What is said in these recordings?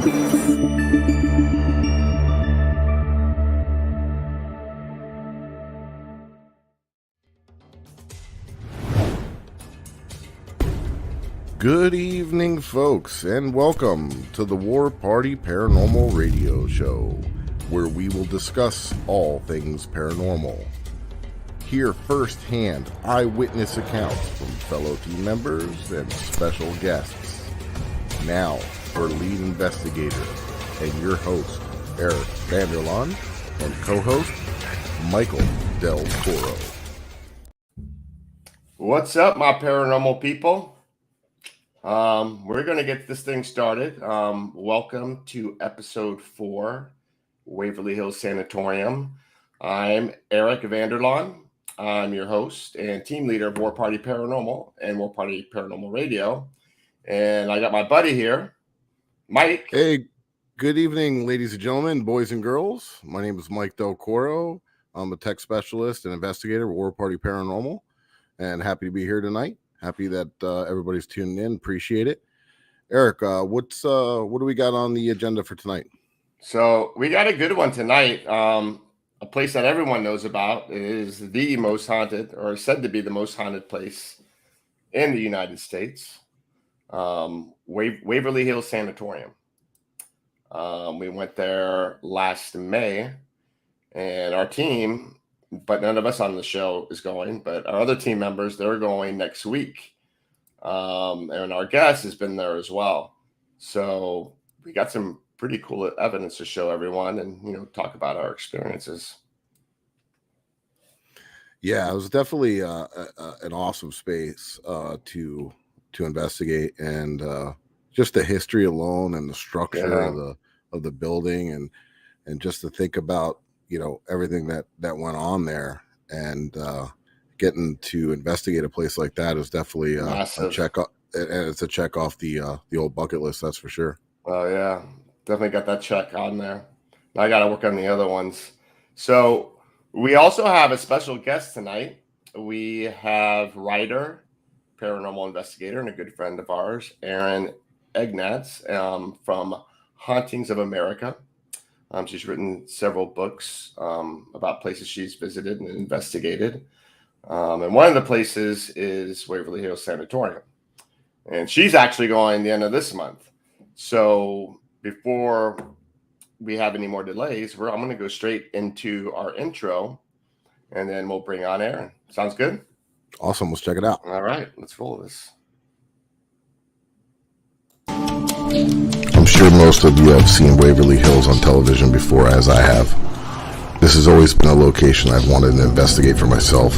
Good evening, folks, and welcome to the War Party Paranormal Radio Show, where we will discuss all things paranormal. Hear firsthand eyewitness accounts from fellow team members and special guests. Now, for lead investigator and your host, Eric Vanderlaan, and co-host, Michael Del Toro. What's up, my paranormal people? We're going to get this thing started. Welcome to episode 4, Waverly Hills Sanatorium. I'm Eric Vanderlaan. I'm your host and team leader of War Party Paranormal and War Party Paranormal Radio. And I got my buddy here, Mike. Hey, good evening, ladies and gentlemen, boys and girls. My name is Mike Del Toro. I'm a tech specialist and investigator at War Party Paranormal, and happy to be here tonight. Happy that everybody's tuning in. Appreciate it. Eric, what do we got on the agenda for tonight? So we got a good one tonight. A place that everyone knows about. It is the most haunted, or said to be the most haunted place in the United States. Waverly Hills Sanatorium. We went there last May, and our team, but none of us on the show is going, but our other team members, they're going next week. And our guest has been there as well. So we got some pretty cool evidence to show everyone and, talk about our experiences. Yeah, it was definitely an awesome space to investigate, and just the history alone and the structure of the building and just to think about, everything that went on there, and getting to investigate a place like that is definitely a check. And it's a check off the old bucket list, that's for sure. Oh yeah, definitely got that check on there. I got to work on the other ones. So we also have a special guest tonight. We have writer, paranormal investigator, and a good friend of ours, Erin Egnatz, from Hauntings of America. She's written several books about places she's visited and investigated. And one of the places is Waverly Hills Sanatorium. And she's actually going the end of this month. So before we have any more delays, I'm going to go straight into our intro, and then we'll bring on Erin. Sounds good? Awesome. Let's check it out. All right. Let's roll this. I'm sure most of you have seen Waverly Hills on television before, as I have. This has always been a location I've wanted to investigate for myself.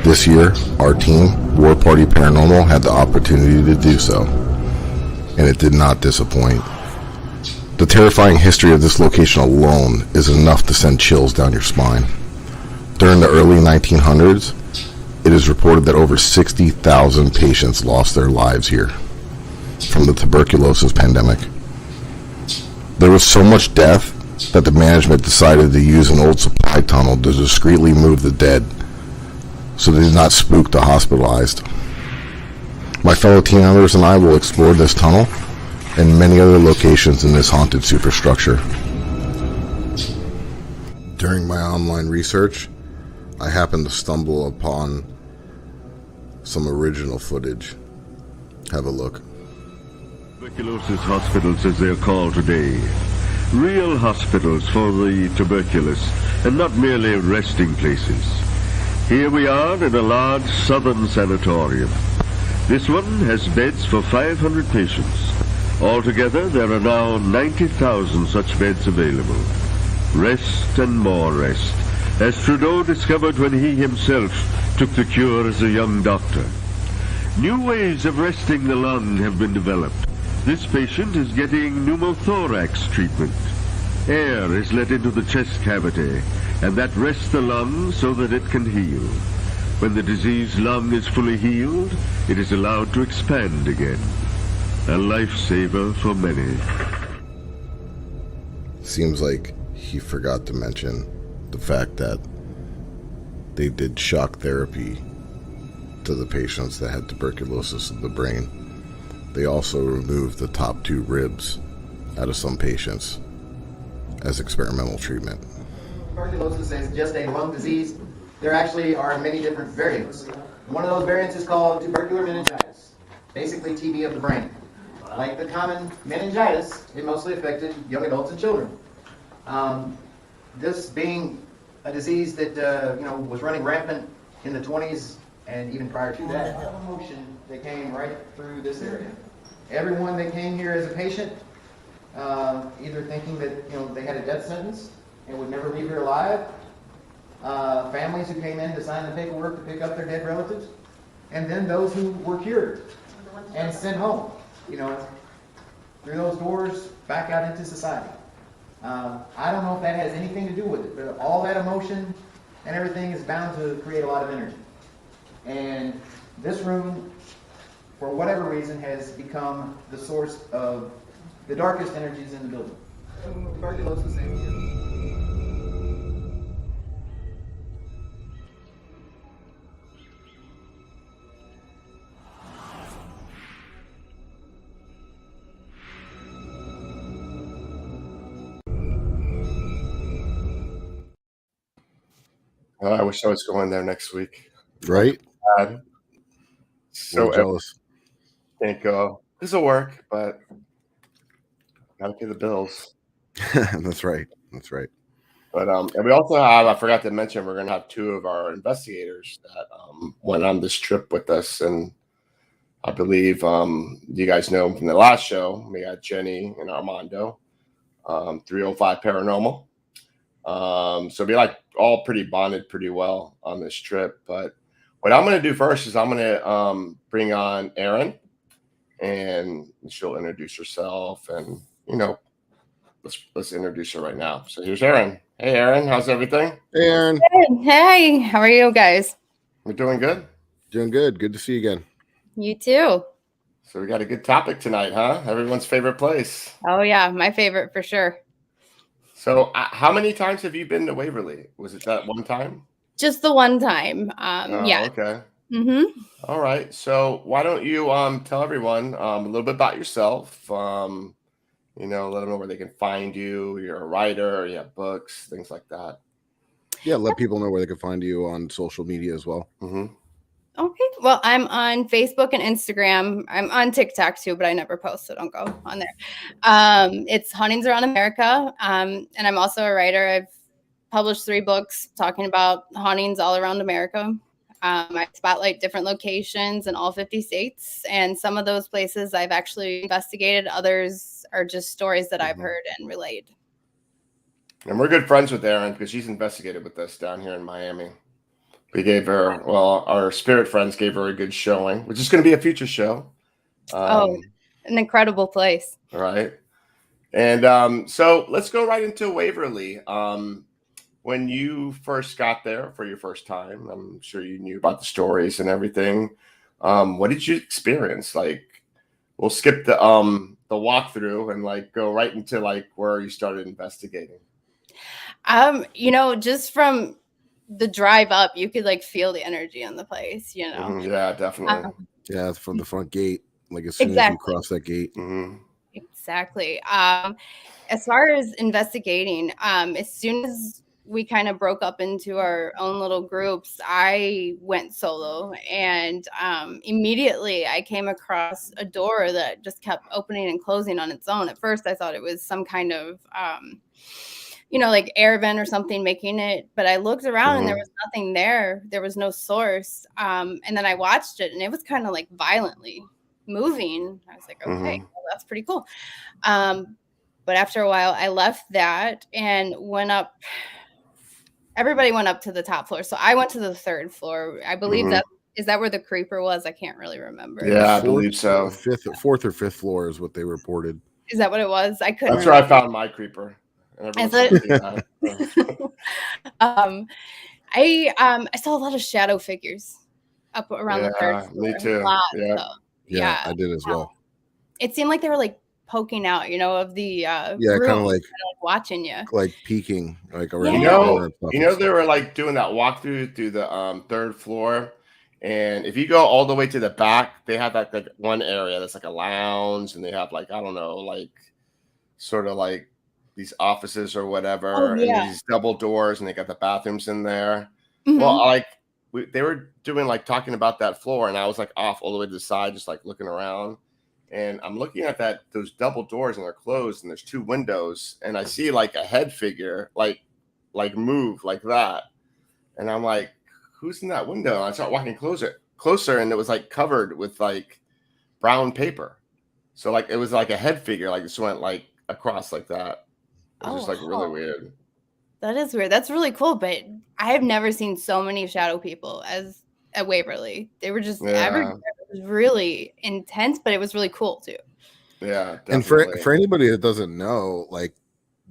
This year, our team, War Party Paranormal, had the opportunity to do so, and it did not disappoint. The terrifying history of this location alone is enough to send chills down your spine. During the early 1900s, it is reported that over 60,000 patients lost their lives here from the tuberculosis pandemic. There was so much death that the management decided to use an old supply tunnel to discreetly move the dead so they did not spook the hospitalized. My fellow team members and I will explore this tunnel and many other locations in this haunted superstructure. During my online research, I happened to stumble upon some original footage. Have a look. Tuberculosis hospitals, as they're called today. Real hospitals for the tuberculous, and not merely resting places. Here we are in a large southern sanatorium. This one has beds for 500 patients. Altogether, there are now 90,000 such beds available. Rest and more rest, as Trudeau discovered when he himself took the cure as a young doctor. New ways of resting the lung have been developed. This patient is getting pneumothorax treatment. Air is let into the chest cavity, and that rests the lung so that it can heal. When the diseased lung is fully healed, it is allowed to expand again. A lifesaver for many. Seems like he forgot to mention the fact that they did shock therapy to the patients that had tuberculosis of the brain. They also removed the top 2 ribs out of some patients as experimental treatment. Tuberculosis is just a lung disease. There actually are many different variants. One of those variants is called tubercular meningitis, basically TB of the brain. Like the common meningitis, it mostly affected young adults and children. This being a disease that was running rampant in the 20s and even prior to that, motion that came right through this area. Everyone that came here as a patient, either thinking that they had a death sentence and would never leave here alive, families who came in to sign the paperwork to pick up their dead relatives, and then those who were cured and sent home, through those doors back out into society. I don't know if that has anything to do with it, but all that emotion and everything is bound to create a lot of energy. And this room, for whatever reason, has become the source of the darkest energies in the building. Tuberculosis and I wish I was going there next week. Right? So I'm jealous. Can't go. This will work, but gotta pay the bills. That's right. But and we also have, I forgot to mention, we're gonna have two of our investigators that went on this trip with us, and I believe you guys know from the last show, we got Jenny and Armando, 305 Paranormal. So be like all pretty bonded pretty well on this trip. But what I'm going to do first is I'm going to bring on Erin, and she'll introduce herself, and let's introduce her right now. So here's Erin. Hey Erin, how's everything? Hey, Erin. Hey, how are you guys? We're doing good. Doing good. Good to see you again. You too. So we got a good topic tonight, huh? Everyone's favorite place. Oh yeah, my favorite for sure. So how many times have you been to Waverly? Was it that one time? Just the one time. Yeah. Okay. Mm-hmm. All right. So why don't you tell everyone a little bit about yourself? Let them know where they can find you. You're a writer, you have books, things like that. Yeah, let people know where they can find you on social media as well. Mm-hmm. Okay. Well, I'm on Facebook and Instagram. I'm on TikTok too, but I never post, so don't go on there. It's Hauntings Around America. And I'm also a writer. I've published 3 books talking about hauntings all around America. I spotlight different locations in all 50 states. And some of those places I've actually investigated. Others are just stories that I've heard and relayed. And we're good friends with Erin because she's investigated with us down here in Miami. We gave her, our spirit friends gave her a good showing, which is going to be a future show. An incredible place. Right. And so let's go right into Waverly. When you first got there for your first time, I'm sure you knew about the stories and everything. What did you experience? Like, we'll skip the walkthrough and go right into where you started investigating. Just from the drive up, you could feel the energy in the place, Yeah, definitely. Yeah, it's from the front gate. As soon as you cross that gate. Mm-hmm. Exactly. As far as investigating, as soon as we kind of broke up into our own little groups, I went solo, and immediately I came across a door that just kept opening and closing on its own. At first, I thought it was some kind of air vent or something making it, but I looked around and there was nothing there. There was no source. And then I watched it, and it was kind of violently moving. I was like, okay, well, that's pretty cool. But after a while, I left that and went up. Everybody went up to the top floor. So I went to the 3rd floor. I believe is that where the creeper was? I can't really remember. Yeah, I believe so. 4th or 5th floor is what they reported. Is that what it was? I couldn't. That's where I found my creeper. Is it? I saw a lot of shadow figures up around the 3rd floor. Me too. Yeah, I did as well. It seemed like they were poking out, of the room, kind of watching you, peeking, around. They were doing that walkthrough through the 3rd floor, and if you go all the way to the back, they have that one area that's a lounge, and they have I don't know, sort of like these offices or whatever, Oh, and yeah. these double doors, and they got the bathrooms in there. Mhm. Well, they were doing like talking about that floor, and I was like off all the way to the side, just like looking around. And I'm looking at those double doors, and they're closed, and there's 2 windows, and I see like a head figure like move like that, and I'm like, who's in that window? And I start walking closer, and it was like covered with like brown paper. So like it was like a head figure, like just went like across like that. It was just like really wow. weird. That is weird. That's really cool, but I have never seen so many shadow people as at Waverly. They were just everywhere. Yeah, It was really intense, but it was really cool too. yeah, And definitely. for anybody that doesn't know, like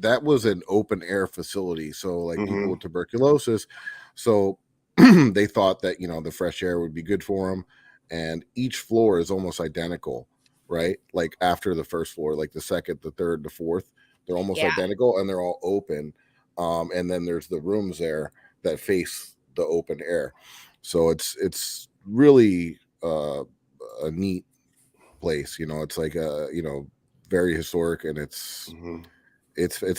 that was an open air facility. So like people with tuberculosis, so they thought that, you know, the fresh air would be good for them. And each floor is almost identical, right? Like after the first floor, like the second, the third, the fourth, they're almost Yeah. identical, and they're all open. And then there's the rooms there that face the open air. So it's really a neat place. You know, it's like you know, very historic, and it's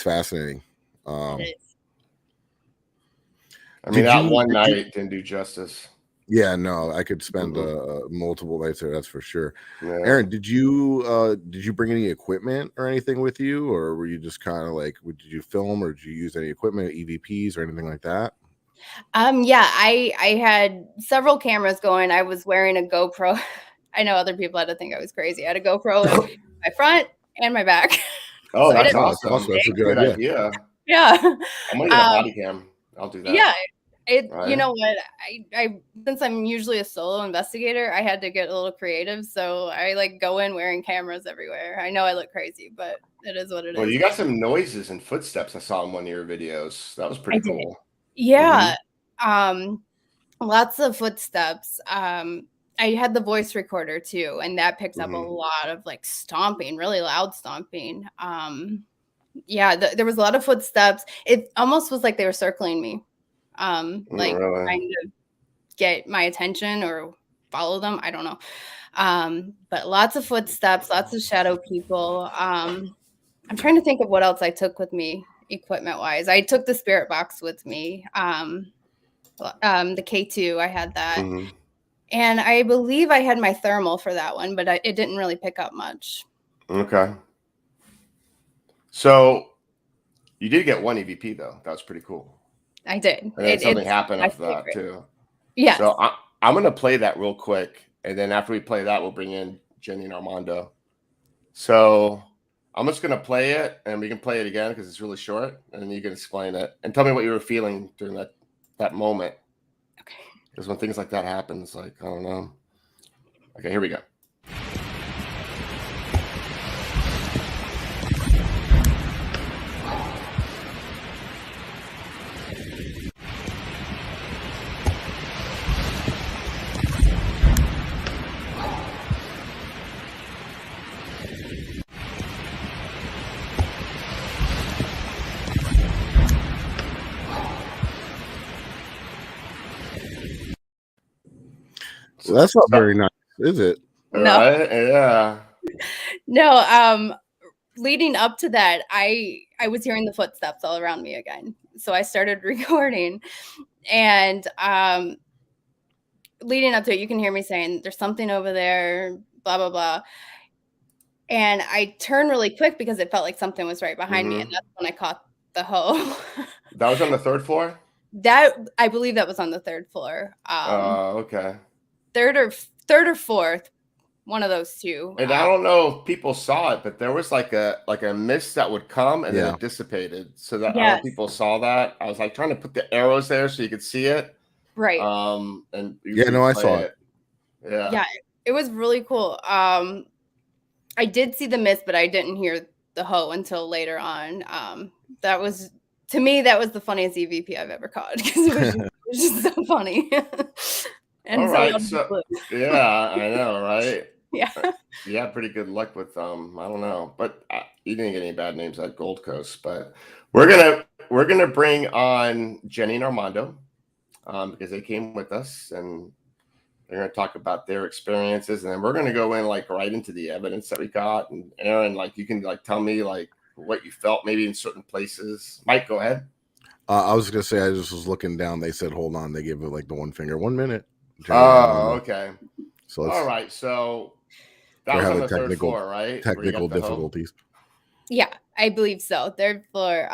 fascinating. It is. I mean, that one did night didn't do justice. Yeah, no, I could spend multiple nights there. That's for sure. Yeah. Erin, did you bring any equipment or anything with you, or were you just kind of like, did you film, or did you use any equipment, EVPs or anything like that? Yeah, I had several cameras going. I was wearing a GoPro. I know other people had to think I was crazy. I had a GoPro in my front and my back. Oh, So I that's didn't- awesome. That's a good idea. Yeah. I'm gonna get a body cam. I'll do that. Yeah. You Right. know what? I since I'm usually a solo investigator, I had to get a little creative. So I like go in wearing cameras everywhere. I know I look crazy, but it is what it is. Well, you got some noises and footsteps I saw in one of your videos. That was pretty I did. cool. Yeah. Lots of footsteps. I had the voice recorder too, and that picked up a lot of like stomping, really loud stomping. Yeah, there was a lot of footsteps. It almost was like they were circling me. Like really? trying to get my attention or follow them. I don't know. But lots of footsteps, lots of shadow people. I'm trying to think of what else I took with me equipment wise. I took the spirit box with me. The K2, I had that. And I believe I had my thermal for that one, but it didn't really pick up much. Okay. So you did get one EVP though. That was pretty cool. I did. And then something happened my after that favorite. too. Yeah. So I'm gonna play that real quick, and then after we play that, we'll bring in Jenny and Armando. So I'm just gonna play it, and we can play it again because it's really short, and then you can explain it and tell me what you were feeling during that moment. Okay. Because when things like that happen, it's like, I don't know. Okay, here we go. Well, that's not very nice, is it? No. Right? Yeah. No, leading up to that, I was hearing the footsteps all around me again. So I started recording, and leading up to it, you can hear me saying, "There's something over there," blah blah blah. And I turned really quick because it felt like something was right behind me, and that's when I caught the hoe. That was on the 3rd floor? I believe that was on the 3rd floor. Okay. Third or fourth, one of those two. And I don't know if people saw it, but there was like a mist that would come and then it dissipated. So that I don't know if people saw that. I was like trying to put the arrows there so you could see it. Right. And I saw it. Yeah. Yeah, it was really cool. I did see the mist, but I didn't hear the hoe until later on. That was, to me, that was the funniest EVP I've ever caught because it was just so funny. And all right. So yeah, I know, right? Yeah. You had pretty good luck with I don't know, but you didn't get any bad names at Gold Coast. But we're gonna bring on Jenny and Armando because they came with us, and they're gonna talk about their experiences, and then we're gonna go in like right into the evidence that we got. And Erin, like you can like tell me like what you felt maybe in certain places. Mike, go ahead. I was gonna say I just was looking down. They said, "Hold on." They gave it like the one finger. 1 minute. Oh, okay. So all right. So that we're was on having the third floor, right? technical difficulties. Yeah, I believe so. Third floor.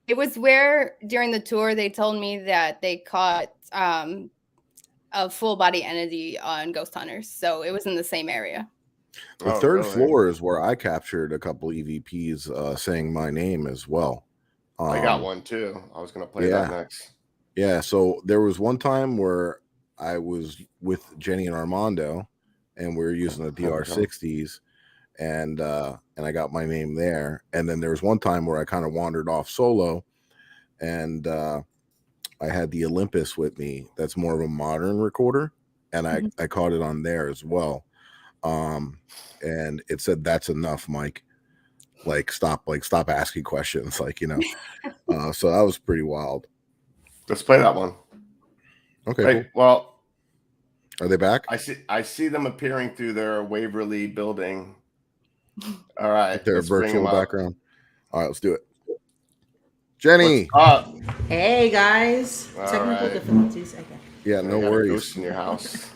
It was where during the tour they told me that they caught a full body entity on ghost hunters. So it was in the same area. The third floor is where I captured a couple EVPs saying my name as well. I got one too. I was going to play that next. Yeah. So there was one time where I was with Jenny and Armando, and we were using the DR60s, and I got my name there. And then there was one time where I kind of wandered off solo, and I had the Olympus with me. That's more of a modern recorder, and I caught it on there as well. And it said, "That's enough, Mike. Stop asking questions." So that was pretty wild. Let's play that one. Okay. Cool. Well, are they back? I see them appearing through their Waverly building. All right. Their virtual background. All right, let's do it. Jenny. What's up? Hey guys. Technical difficulties. Okay. Yeah, no worries. Ghost in your house.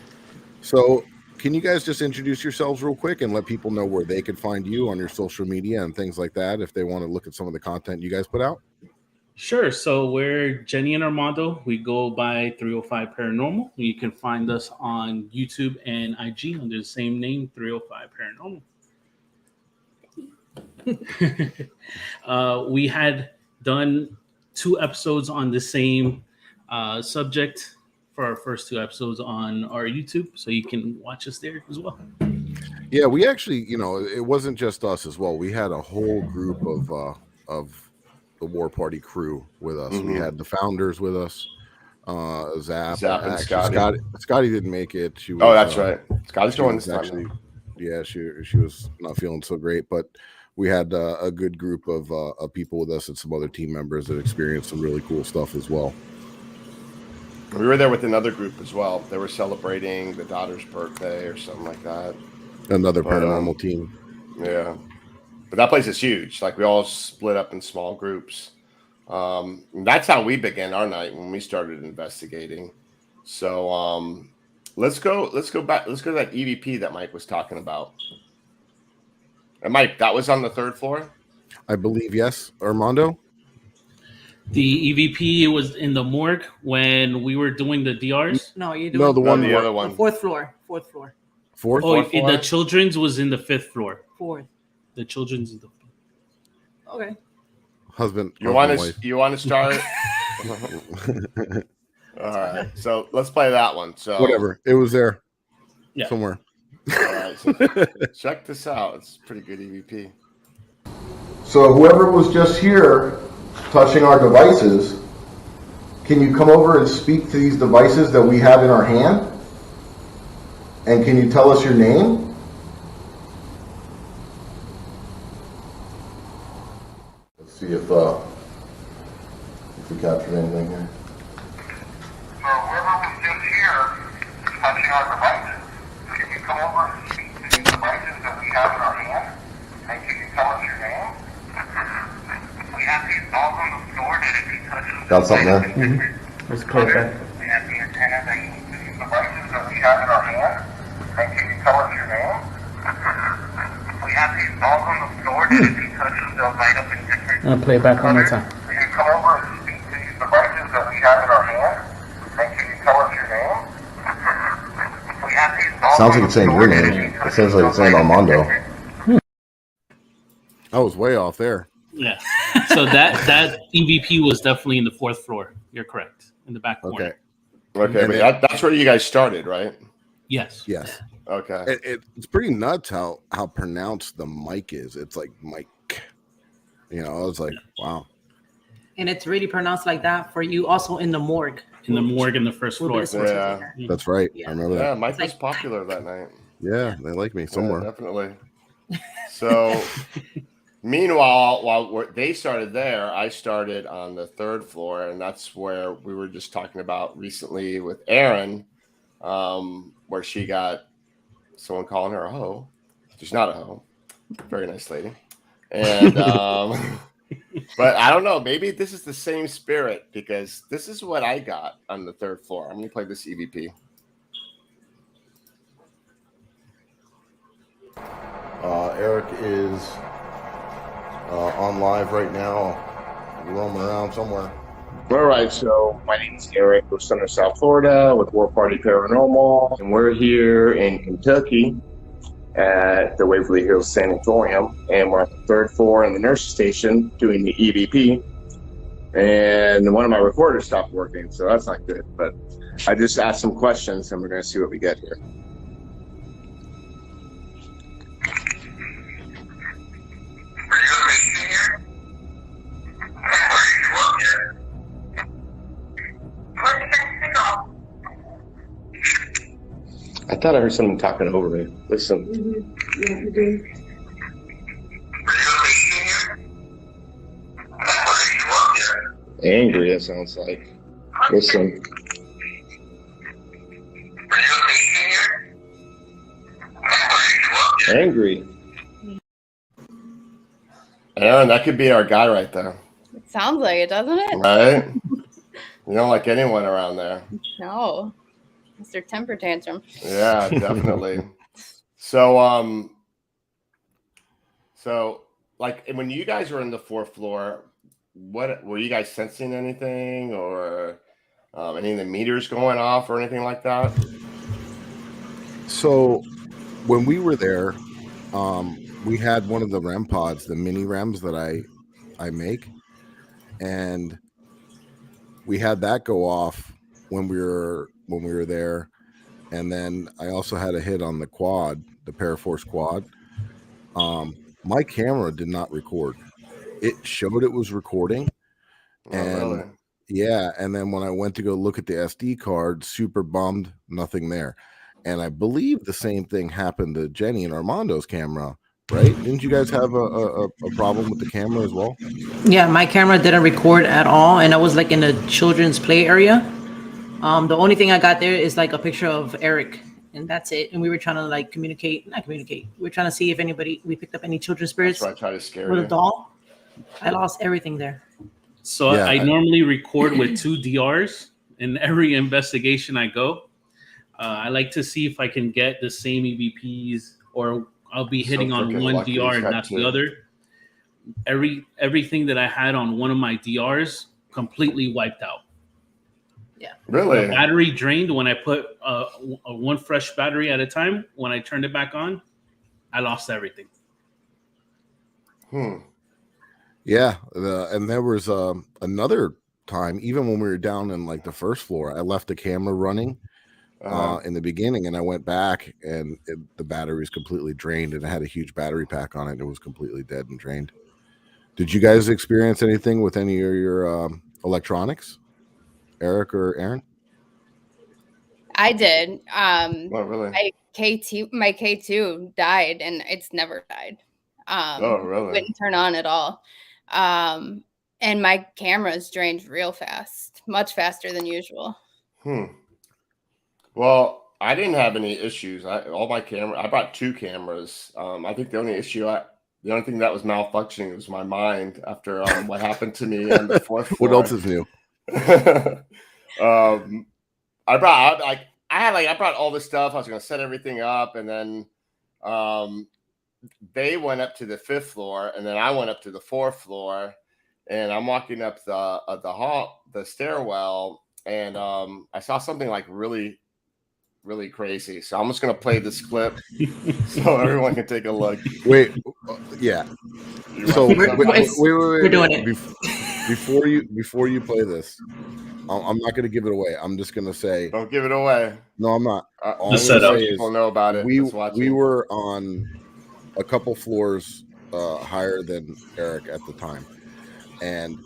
So can you guys just introduce yourselves real quick and let people know where they could find you on your social media and things like that if they want to look at some of the content you guys put out? Sure. So we're Jenny and Armando. We go by 305 Paranormal. You can find us on YouTube and IG under the same name, 305 Paranormal. We had done 2 episodes on the same subject for our first 2 episodes on our YouTube, so you can watch us there as well. Yeah, we actually, it wasn't just us as well. We had a whole group of the War Party crew with us. We had the founders with us. Zap and Scotty. Scotty didn't make it. She was, that's right. Scotty's joined this actually. time. Yeah, she was not feeling so great, but we had a good group of people with us and some other team members that experienced some really cool stuff as well. We were there with another group as well. They were celebrating the daughter's birthday or something like that. Another paranormal team. Yeah. But that place is huge. Like we all split up in small groups. That's how we began our night when we started investigating. So let's go back. Let's go to that EVP that Mike was talking about. And Mike, that was on the 3rd floor? I believe, yes. Armando? The EVP was in the morgue when we were doing the DRs. No, you're doing the other one. The 4th floor. 4th floor. Fourth? Oh, the children's was in the 5th floor. 4th. The children's is the. Okay. Husband. You want to start? All right. So let's play that one. So whatever. It was there. Yeah. Somewhere. All right. So check this out. It's a pretty good EVP. So whoever was just here touching our devices, can you come over and speak to these devices that we have in our hand? And can you tell us your name? Let's see if we captured anything here. So whoever was just here touching our devices, can you come over and speak to these devices that we have in our hand? And can you tell us your name? We have these balls on the floor that if you touch them, Got something there? Let's play that. we have the antenna that you to these devices that we have in our hand. And can you tell us your name? We have these balls on the floor that if you touch them, they'll light up in different I'll play it back one more time. Can you come over and speak to these devices that we have in our hand? And can you tell us your name? We have these balls Sounds like on it's the saying floor your that name. if you touch It sounds them, like it's they'll saying light up in Armando. different- I was way off there. Yeah. So that EVP was definitely in the 4th floor. You're correct. In the back corner. Okay. But that's where you guys started, right? Yes. Yes. Okay. It's pretty nuts how pronounced the mic is. It's like Mike. I was like, wow. And it's really pronounced like that for you also in the morgue. In the morgue in the 1st We'll floor. be sorted Yeah. there. That's right. Yeah. I remember Yeah, that. Mike was like- popular that night. Yeah, they like me somewhere. Yeah, definitely. So, meanwhile, while they started there, I started on the 3rd floor, and that's where we were just talking about recently with Erin, where she got someone calling her a hoe. She's not a hoe. Very nice lady. And but I don't know. Maybe this is the same spirit because this is what I got on the 3rd floor. I'm gonna play this EVP. Eric is on live right now, roaming around somewhere. All right, so my name is Eric of Center, South Florida with War Party Paranormal, and we're here in Kentucky at the Waverly Hills Sanatorium, and we're on the 3rd floor in the nurse station doing the EVP, and one of my recorders stopped working, so that's not good, but I just asked some questions, and we're going to see what we get here. I thought I heard someone talking over me. Listen. Angry, it sounds like. Listen. Angry. Erin, that could be our guy right there. It sounds like it, doesn't it? Right? You don't like anyone around there. No. Mr. Temper Tantrum. Yeah, definitely. So like when you guys were in the 4th floor, what were you guys sensing anything or any of the meters going off or anything like that? So when we were there, we had one of the REM pods, the mini REMs that I make, and we had that go off when we were there, and then I also had a hit on the quad, the Paraforce quad. My camera did not record. It showed it was recording, and really? yeah, and then when I went to go look at the SD card, super bummed, nothing there. And I believe the same thing happened to Jenny and Armando's camera, right? Didn't you guys have a problem with the camera as well? Yeah, my camera didn't record at all, and I was like in the children's play area. The only thing I got there is like a picture of Eric, and that's it. And we were trying to like not communicate. We were trying to see if we picked up any children's spirits. That's why I try to scare with you. a doll. I lost everything there. So Yeah. I normally record with 2 DRs in every investigation I go. I like to see if I can get the same EVPs, or I'll be hitting on freaking one lucky DR he's and got not 2. the other. Everything that I had on one of my DRs completely wiped out. Yeah. Really? The battery drained when I put one fresh battery at a time. When I turned it back on, I lost everything. Yeah, and there was another time, even when we were down in like the 1st floor, I left the camera running in the beginning, and I went back, and the battery was completely drained, and it had a huge battery pack on it, and it was completely dead and drained. Did you guys experience anything with any of your electronics, Eric or Erin? I did. Oh, really? My K2 died, and it's never died. Oh, really? Wouldn't turn on at all. And my camera's drained real fast, much faster than usual. Well, I didn't have any issues. I bought 2 cameras. I think the only thing that was malfunctioning was my mind after what happened to me on the 4th floor. What else is new? I brought all this stuff. I was going to set everything up, and then they went up to the 5th floor, and then I went up to the 4th floor, and I'm walking up the stairwell, and I saw something like really, really crazy. So I'm just going to play this clip so everyone can take a look. Wait, yeah. So wait, We're doing it. Before you play this, I'm not going to give it away. I'm just going to say, Don't give it away. no, I'm not. All The setup. People know about it. We were on a couple floors higher than Eric at the time, and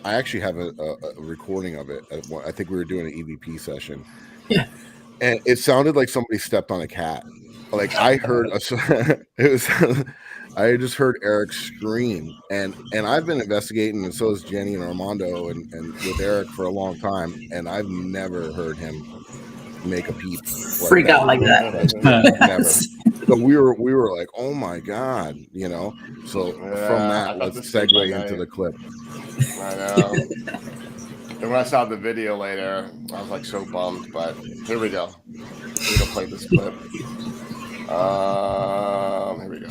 I actually have a recording of it. I think we were doing an EVP session. Yeah. And it sounded like somebody stepped on a cat. Like I heard I just heard Eric scream, and I've been investigating, and so has Jenny and Armando and with Eric for a long time, and I've never heard him make a peep Freak out like that. Never. So we were like, oh my God, you know. So from I that, thought let's this was segue my into night. the clip. I know. And when I saw the video later, I was like so bummed. But here we go. We're gonna play this clip. Here we go.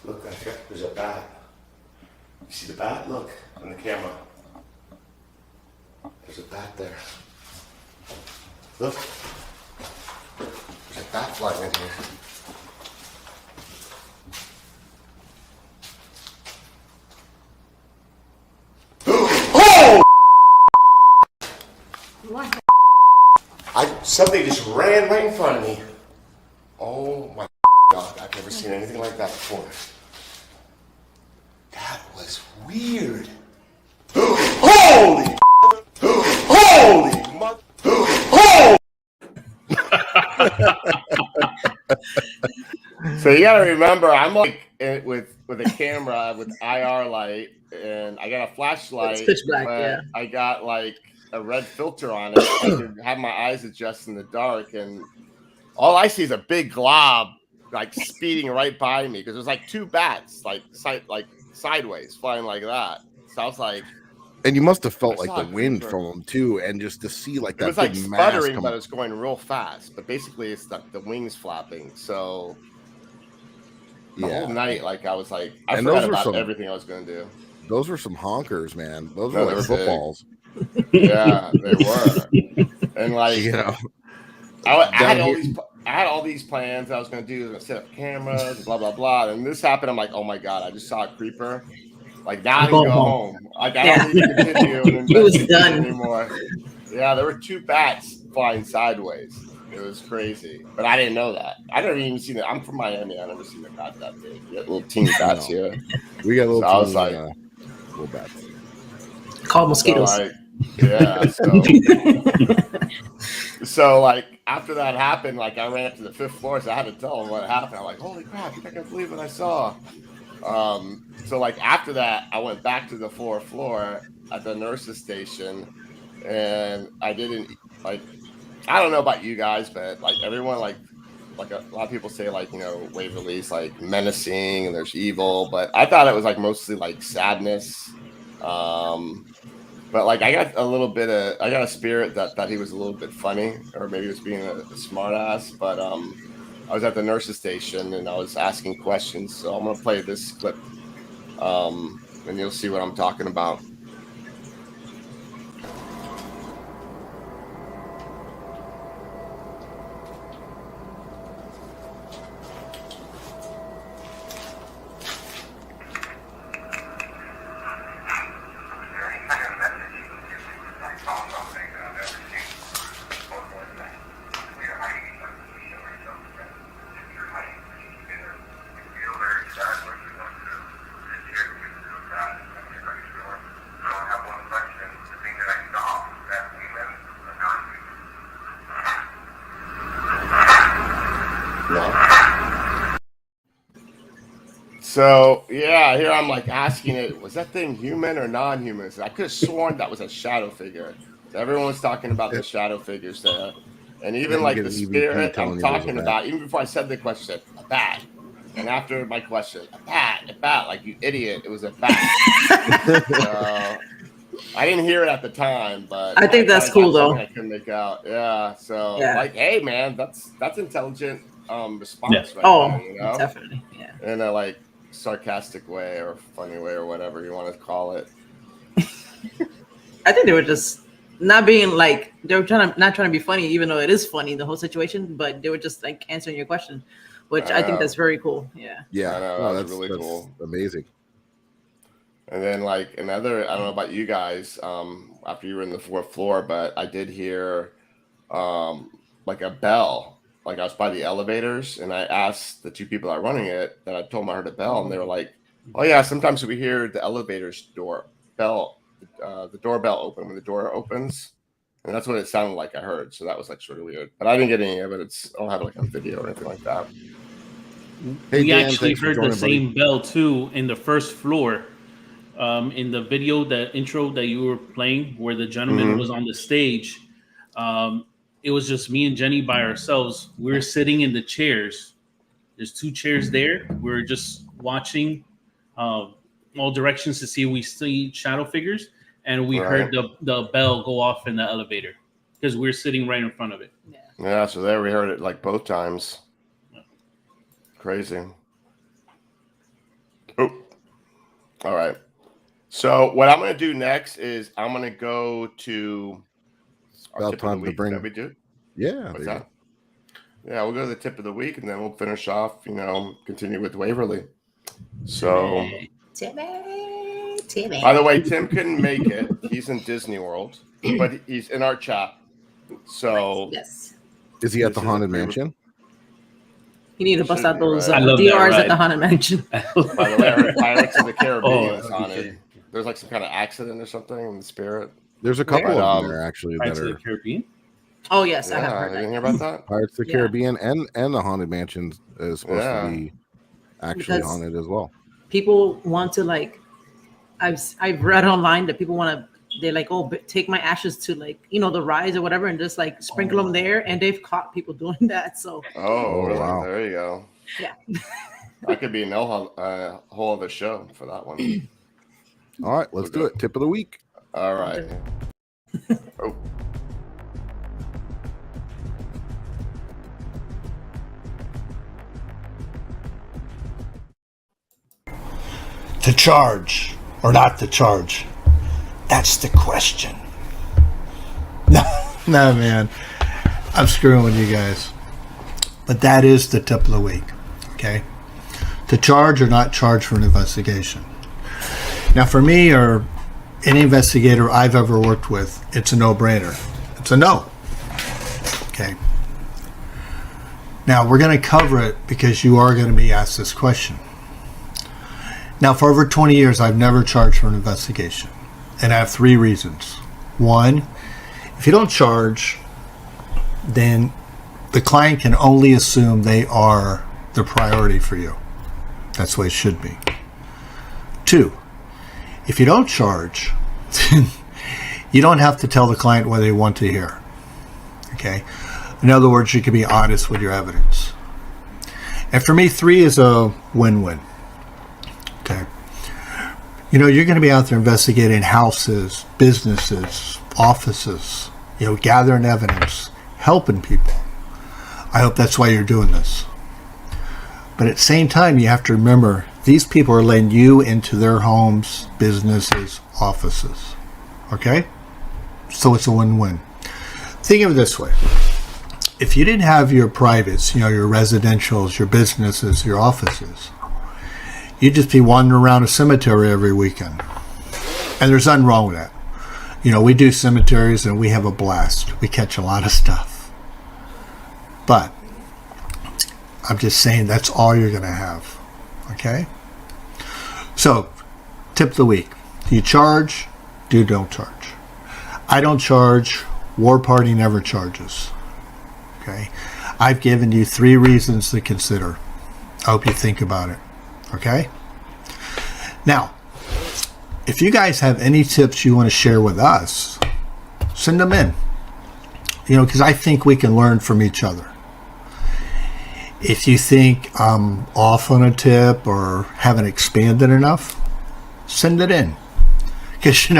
Look, there's a bat. You see the bat? Look on the camera. There's a bat there. Look. There's a bat flying in here. Oh! What? Something just ran right in front of me. Oh my God, I've never seen anything like that before. That was weird. Holy! Holy! Holy! So you gotta remember, I'm like with a camera with IR light, and I got a flashlight. It's pitch black, but yeah. I got like a red filter on it. I could have my eyes adjust in the dark, and all I see is a big glob like speeding right by me because there's like two bats like sideways flying like that. So I was like, And you must have felt I like saw the a wind creeper. from them too, and just to see like it that was like big mass sputtering, come. but it's going real fast. But basically, it's the wings flapping. So the whole night, like I was like, I And forgot those were about some- everything I was gonna do. Those were some honkers, man. Those No, were they like were big. footballs. Yeah, they were. And like, You know, I had down all here- these. I had all these plans I was going to do. I was going to set up cameras, blah blah blah. And this happened. I'm like, oh my God! I just saw a creeper. Like now I can go home. Like I don't need to continue and He was investigate done. anymore. Yeah, there were two bats flying sideways. It was crazy, but I didn't know that. I never even seen it. I'm from Miami. I never seen a bat that big. We got little teeny bats No. here. we got a little. So I was teeny, like, little bats. Call so mosquitoes. like, yeah. So like after that happened, like I ran up to the 5th floor, so I had to tell them what happened. I'm like, holy crap, I can't believe what I saw. So like after that, I went back to the 4th floor at the nurse's station, and I didn't like. I don't know about you guys, but like everyone like a lot of people say like, you know, Waverly's like menacing and there's evil, but I thought it was like mostly like sadness. But like I got a spirit that he was a little bit funny, or maybe he was being a smart ass. But I was at the nurse's station and I was asking questions, so I'm gonna play this clip, and you'll see what I'm talking about. So yeah, here I'm like asking it, was that thing human or non-human? So I could have sworn that was a shadow figure. So everyone was talking about the shadow figures there, and even you like get the an EVP spirit telling I'm you there's a talking bat. about. Even before I said the question, said a bat, and after my question, a bat, like you idiot, it was a bat. I didn't hear it at the time, but I think that's cool though. I couldn't make out. Yeah, so Yeah. like, hey man, that's intelligent response. Yeah. Right Oh, there, you know? definitely. Yeah. In a like sarcastic way or funny way or whatever you want to call it. I think they were just not being like, they were not trying to be funny, even though it is funny, the whole situation, but they were just like answering your question, which I think that's very cool. Yeah. Yeah, I know, no, that's that's really cool. amazing. And then like another, I don't know about you guys, after you were in the 4th floor, but I did hear like a bell. Like I was by the elevators and I asked the 2 people that are running it, that I told them I heard a bell, and they were like, oh yeah, sometimes we hear the elevator's door bell, the doorbell open when the door opens. And that's what it sounded like I heard. So that was like sort of weird. But I didn't get any evidence. I don't have like a video or anything like that. Hey, We Dan, actually thanks for heard the joining, buddy. same bell too in the 1st floor. In the video, the intro that you were playing, where the gentleman was on the stage, it was just me and Jenny by ourselves. We were sitting in the chairs. There's 2 chairs there. We were just watching all directions to see if we see shadow figures, and we heard the bell go off in the elevator because we were sitting right in front of it. Yeah, so there we heard it like both times. Crazy. Oh, all right. So what I'm going to do next is I'm going to go to our tip of the week. That we do? Yeah. What's that? Yeah, we'll go to the tip of the week, and then we'll finish off, continue with Waverly. So, Timmy. By the way, Tim couldn't make it. He's in Disney World, but he's in our chat. So, yes. Is he at the Haunted Mansion? You need to bust out those right. DRs at the Haunted Mansion. By the way, I heard Pirates of the Caribbean is haunted. There's like some kind of accident or something in the spirit. There's a couple of them there actually Pirates that of are. the Caribbean? Oh yes, I have heard You that. didn't hear about that? Pirates of the Caribbean and the Haunted Mansion is supposed to be actually Because haunted as well. People want to like, I've read online that people want to. They're like, oh, take my ashes to like the rise or whatever, and just like sprinkle them there. And they've caught people doing that. So. Oh, really? Wow. There you go. Yeah. That could be a whole other show for that one. All right, let's do it. Tip of the week. All right. Oh. To charge or not to charge? That's the question. No, man. I'm screwing with you guys. But that is the tip of the week. Okay? To charge or not charge for an investigation. Now, for me or any investigator I've ever worked with, it's a no-brainer. It's a no. Okay? Now, we're going to cover it because you are going to be asked this question. Now, for over 20 years, I've never charged for an investigation. And I have 3 reasons. 1, if you don't charge, then the client can only assume they are the priority for you. That's the way it should be. 2, if you don't charge, then you don't have to tell the client what they want to hear. Okay? In other words, you can be honest with your evidence. And for me, 3 is a win-win. Okay. You're going to be out there investigating houses, businesses, offices, gathering evidence, helping people. I hope that's why you're doing this. But at the same time, you have to remember, these people are letting you into their homes, businesses, offices. Okay? So it's a win-win. Think of it this way. If you didn't have your privates, your residentials, your businesses, your offices, you'd just be wandering around a cemetery every weekend. And there's nothing wrong with that. We do cemeteries and we have a blast. We catch a lot of stuff. But I'm just saying that's all you're going to have. Okay? So, tip of the week. Do you charge? Don't charge. I don't charge. War Party never charges. Okay? I've given you 3 reasons to consider. I hope you think about it. Okay? Now, if you guys have any tips you want to share with us, send them in. Because I think we can learn from each other. If you think I'm off on a tip or haven't expanded enough, send it in. Because,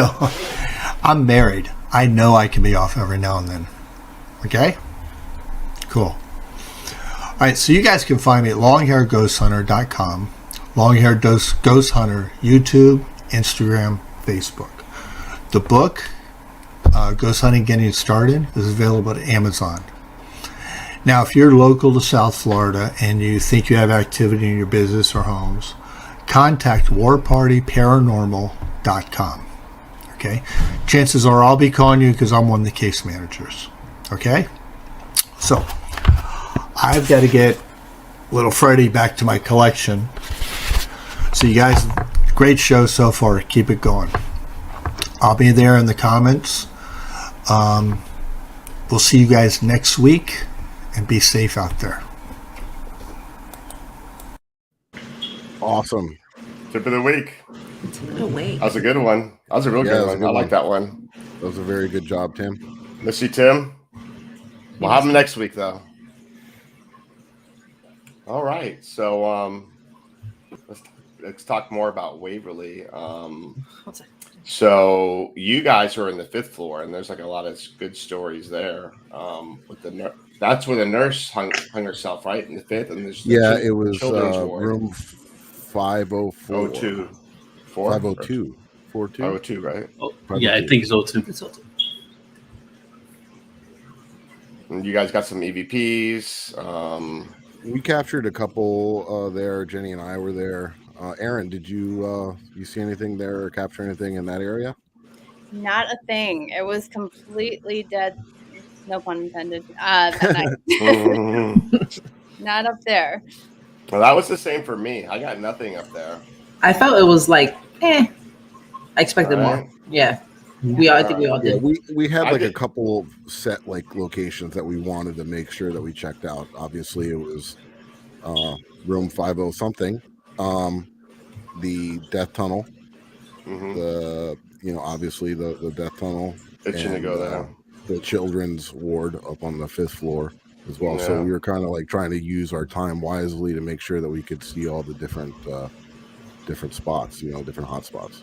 I'm married. I know I can be off every now and then. Okay? Cool. All right, so you guys can find me at longhairghosthunter.com, Longhair Ghost Hunter, YouTube, Instagram, Facebook. The book, Ghost Hunting Getting Started, is available at Amazon. Now, if you're local to South Florida and you think you have activity in your business or homes, contact warpartyparanormal.com. Okay? Chances are I'll be calling you because I'm one of the case managers. Okay? So, I've got to get little Freddy back to my collection. So you guys, great show so far. Keep it going. I'll be there in the comments. We'll see you guys next week, and be safe out there. Awesome. Tip of the week. Tip of the week. That was a good one. That was a real good one. I like that one. That was a very good job, Tim. Miss you, Tim. We'll have them next week, though. All right. So let's talk more about Waverly. So you guys are in the 5th floor, and there's like a lot of good stories there. With that's where the nurse hung herself, right, in the 5th, and there's it was children's ward. room 504. 02. 502. 502, right? Oh, yeah, I think so too. And you guys got some EVPs. We captured a couple there. Jenny and I were there. Erin, did you see anything there or capture anything in that area? Not a thing. It was completely dead. No pun intended. That night. Not up there. Well, that was the same for me. I got nothing up there. I felt it was like, I expected more. Yeah. I think we all did. We had like a couple of set like locations that we wanted to make sure that we checked out. Obviously, it was room 50 something, the death tunnel, the obviously the death tunnel, Itching to go there. The children's ward up on the 5th floor as well. Yeah. So we were kind of like trying to use our time wisely to make sure that we could see all the different spots, different hot spots.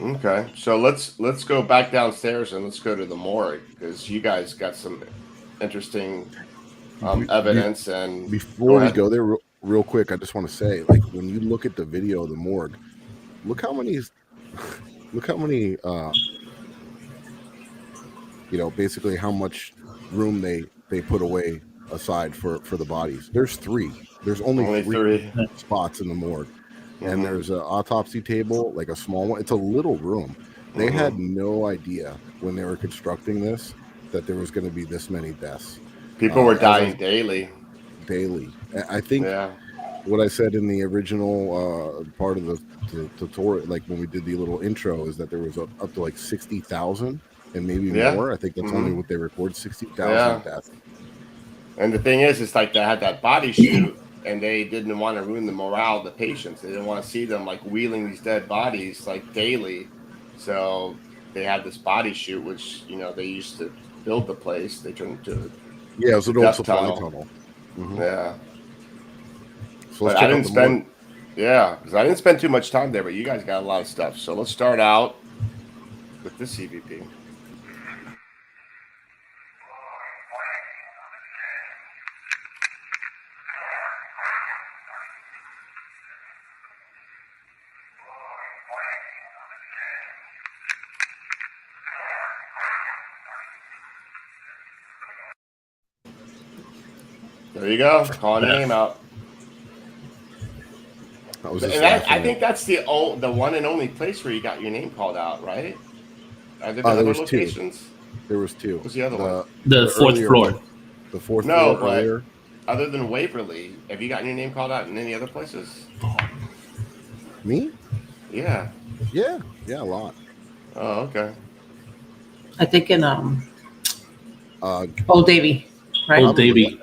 Okay, so let's go back downstairs and let's go to the morgue because you guys got some interesting evidence. And before we go there, real quick, I just want to say, like, when you look at the video of the morgue, look how many, basically how much room they put away aside for the bodies. There's 3. There's only three spots in the morgue. And there's an autopsy table, like a small one. It's a little room. They had no idea when they were constructing this that there was going to be this many deaths. People were dying daily. I think what I said in the original part of the tutorial, like when we did the little intro, is that there was up to like 60,000 and maybe more. I think that's only what they record, 60,000 deaths. And the thing is, it's like they had that body shoot. And they didn't want to ruin the morale of the patients. They didn't want to see them like wheeling these dead bodies like daily. So they had this body shoot, which they used to build the place. They turned into it was an old supply tunnel. Yeah. So but I didn't spend because I didn't spend too much time there. But you guys got a lot of stuff. So let's start out with this EVP. There you go. Calling your name out. I think that's the one and only place where you got your name called out, right? Are there other locations? 2. There was 2. What's the other one? The 4th floor. The 4th floor earlier. Other than Waverly, have you gotten your name called out in any other places? Me? Yeah. Yeah, a lot. Oh, okay. I think in Old Davy, right? Old Davy.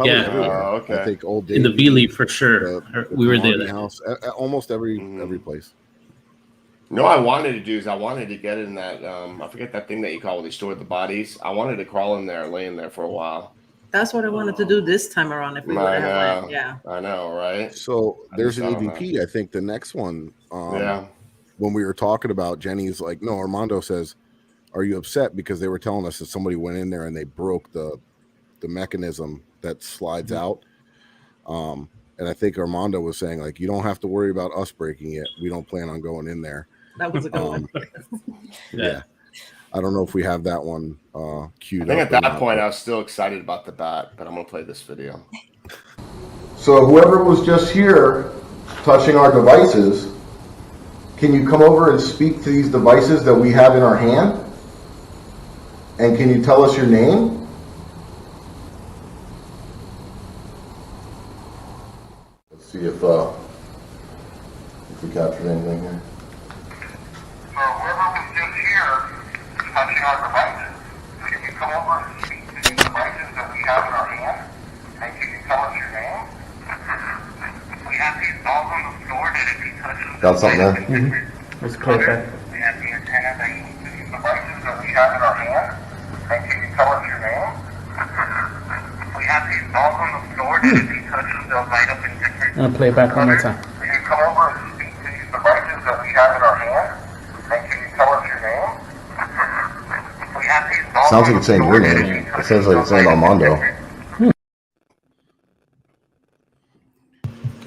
Yeah. Oh, okay. I think Old Davy. In the Beeley for sure. We were there. House, almost every place. No, I wanted to do is I wanted to get in that I forget that thing that you call when they store the bodies. I wanted to crawl in there, lay in there for a while. That's what I wanted to do this time around. If we would have went, yeah. I know, right? So there's an EVP. I think the next one. When we were talking about, Jenny's like, no. Armando says, "Are you upset because they were telling us that somebody went in there and they broke the mechanism that slides out?" And I think Armando was saying, like, you don't have to worry about us breaking it. We don't plan on going in there. That was a good one. Yeah. I don't know if we have that one queued up. I think at that point I was still excited about the bat, but I'm going to play this video. So whoever was just here touching our devices, can you come over and speak to these devices that we have in our hand? And can you tell us your name? Let's see if we captured anything here. So whoever was just here touching our devices, can you come over and speak to these devices that we have in our hand? And can you tell us your name? We have these balls on the floor that if you touch them, Got something there? Let's clarify. We have the antenna that you use, these devices that we have in our hand. And can you tell us your name? they'll light up in different I'm gonna play it back one more time. Can you come over and speak to these devices that we have in our hand? And can you tell us your name? We have these Sounds like it's saying your name. It sounds like it's saying Armando.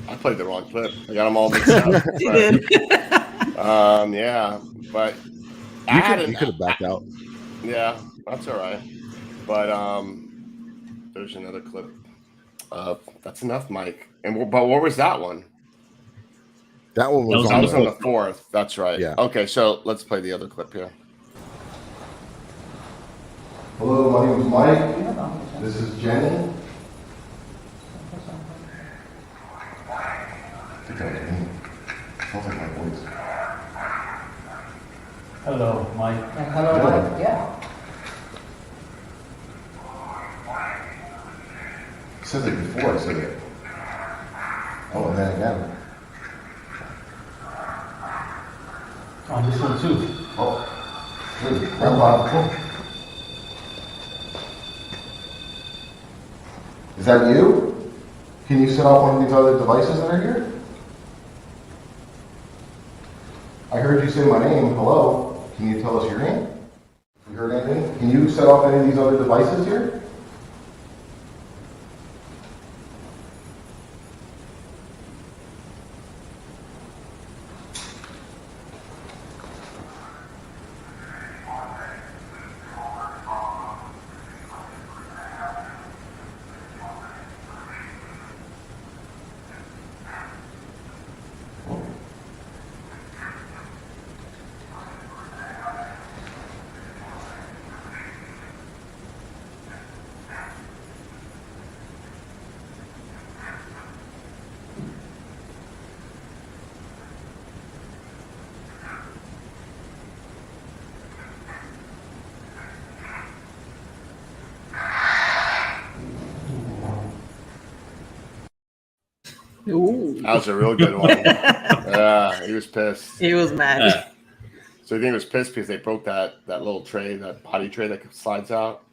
I played the wrong clip. I got them all mixed up. You did. Yeah, but You could have backed out. Yeah, that's all right. But there's another clip. That's enough, Mike. But what was that one? That one was, That was on the the 4th. That's right. Yeah. Okay, so let's play the other clip here. Hello, my name is Mike. This is Jenny. I think that was me. Sounds like my voice. Hello, Mike. Hello, Mike. Yeah. It says it before I said it. Oh, and then again. On this one too. Oh, good. Grandpa. Is that you? Can you set off one of these other devices that are here? I heard you say my name. Hello. Can you tell us your name? You heard anything? Can you set off any of these other devices here? Ooh. That was a real good one. Yeah, he was pissed. He was mad. So I think he was pissed because they broke that little tray, that body tray that slides out.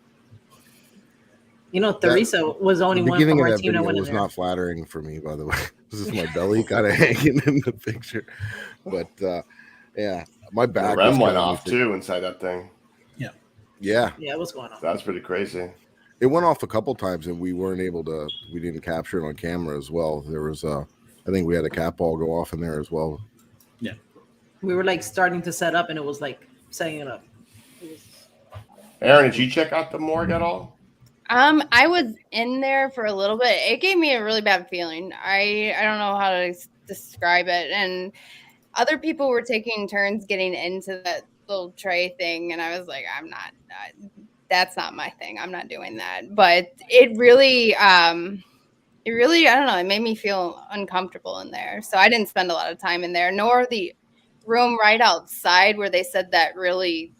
You know, Teresa was the only The one from beginning of our that team that video went in was there. not flattering for me, by the way. This is my belly kind of hanging in the picture. But yeah, my The back REM was went killing me off too inside that thing. Yeah, Yeah, what's going on? That's pretty crazy. it went off a couple times, and we didn't capture it on camera as well. There was I think we had a cat ball go off in there as well. We were like starting to set up, and it was like setting it up. Erin, did you check out the morgue at all? I was in there for a little bit. It gave me a really bad feeling. I don't know how to describe it. And other people were taking turns getting into that little tray thing, and I was like, I'm not. That's not my thing. I'm not doing that. But it really, I don't know. It made me feel uncomfortable in there. So I didn't spend a lot of time in there, nor the room right outside where they said that really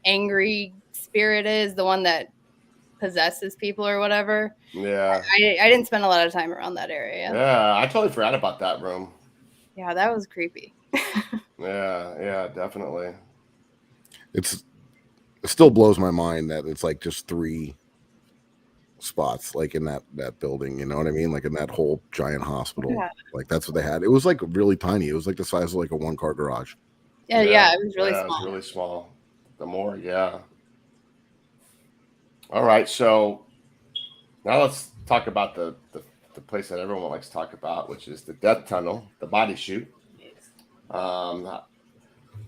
angry spirit is the one that possesses people or whatever. Yeah. I didn't spend a lot of time around that area. Yeah, I totally forgot about that room. Yeah, that was creepy. Yeah, definitely. It still blows my mind that it's like just 3 spots like in that building, you know what I mean? Like in that whole giant hospital. Yeah. Like that's what they had. It was like really tiny. It was like the size of like a 1-car garage. Yeah, it was really small. It was really small. The morgue, yeah. All right, so now let's talk about the place that everyone likes to talk about, which is the death tunnel, the body chute.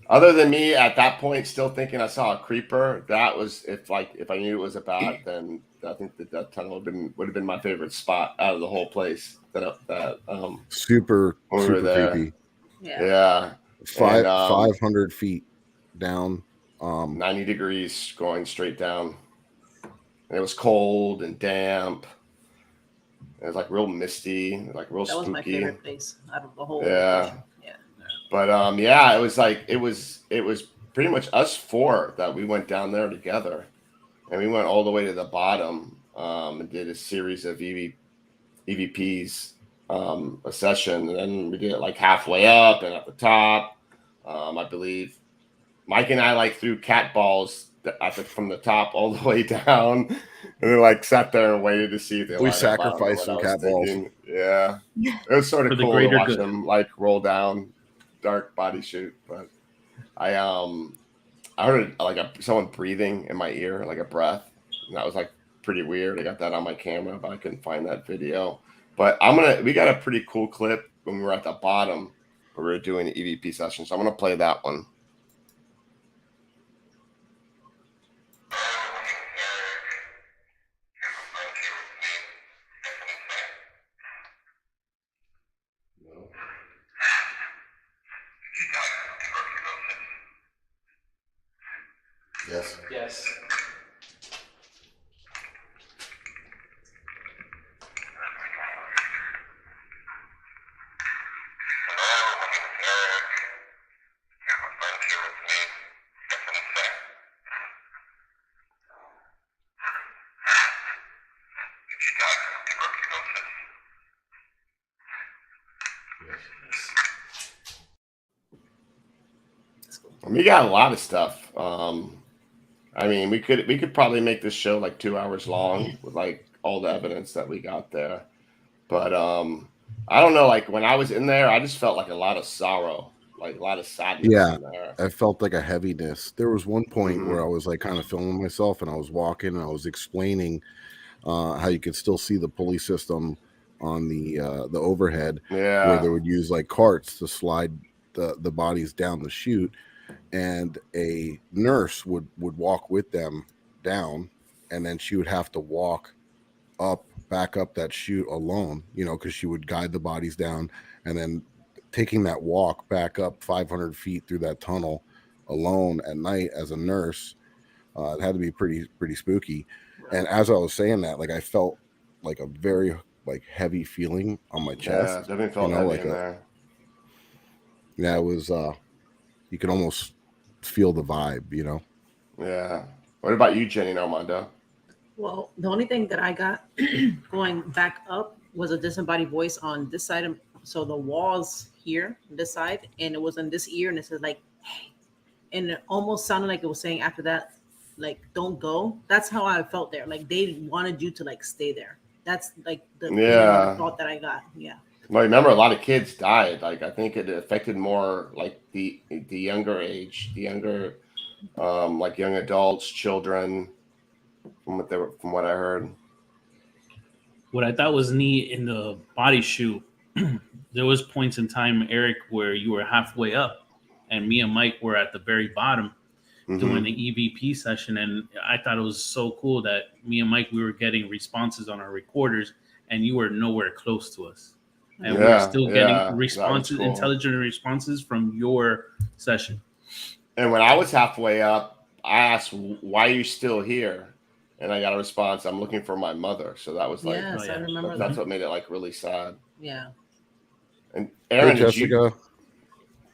Other than me at that point still thinking I saw a creeper, that was if I knew it was a bat, then I think the death tunnel would have been my favorite spot out of the whole place. Super there. creepy. Yeah. 500 feet down. 90 degrees going straight down. And it was cold and damp. It was like real misty, like real That was spooky. my favorite place out of the whole. Yeah. Yeah. But it was like it was pretty much us 4 that we went down there together, and we went all the way to the bottom and did a series of EVPs, a session, and then we did it like halfway up and at the top. I believe Mike and I like threw cat balls from the top all the way down, and then like sat there and waited to see if they We lined up. I don't know sacrificed what some I was cat balls. thinking. Yeah, it was sort For of the cool to greater watch good. them like roll down dark body shoot. But I heard like someone breathing in my ear, like a breath, and that was like pretty weird. I got that on my camera, but I couldn't find that video. But we got a pretty cool clip when we were at the bottom where we were doing the EVP session. So I'm gonna play that one. Yes. Yes. We got a lot of stuff. I mean, we could probably make this show like 2 hours long with like all the evidence that we got there. But I don't know. Like when I was in there, I just felt like a lot of sorrow, like a lot of sadness Yeah, in there. I felt like a heaviness. There was one point where I was like kind of filming myself, and I was walking and I was explaining how you could still see the pulley system on the overhead, where they would use like carts to slide the bodies down the chute, and a nurse would walk with them down, and then she would have to walk back up that chute alone, you know, because she would guide the bodies down, and then taking that walk back up 500 feet through that tunnel alone at night as a nurse, it had to be pretty spooky. And as I was saying that, like I felt like a very like heavy feeling on my chest. Yeah, definitely felt heavy like in there. Yeah, it was. You could almost feel the vibe, you know. Yeah. What about you, Jenny and Armando? Well, the only thing that I got going back up was a disembodied voice on this side. So the walls here, this side, and it was in this ear, and it said like, hey. And it almost sounded like it was saying after that, like, don't go. That's how I felt there. Like they wanted you to like stay there. That's like the thought that I got. Yeah. Well, remember a lot of kids died. Like I think it affected more like the younger age, like young adults, children, from what I heard. What I thought was neat in the body shoot, there was points in time, Eric, where you were halfway up, and me and Mike were at the very bottom doing the EVP session, and I thought it was so cool that me and Mike, we were getting responses on our recorders, and you were nowhere close to us. And we were still getting responses, cool. Intelligent responses from your session. And when I was halfway up, I asked, "Why are you still here?" And I got a response, "I'm looking for my mother." So that was like, yes, I remember that's what made it like really sad. Yeah. And Erin, hey, Jessica.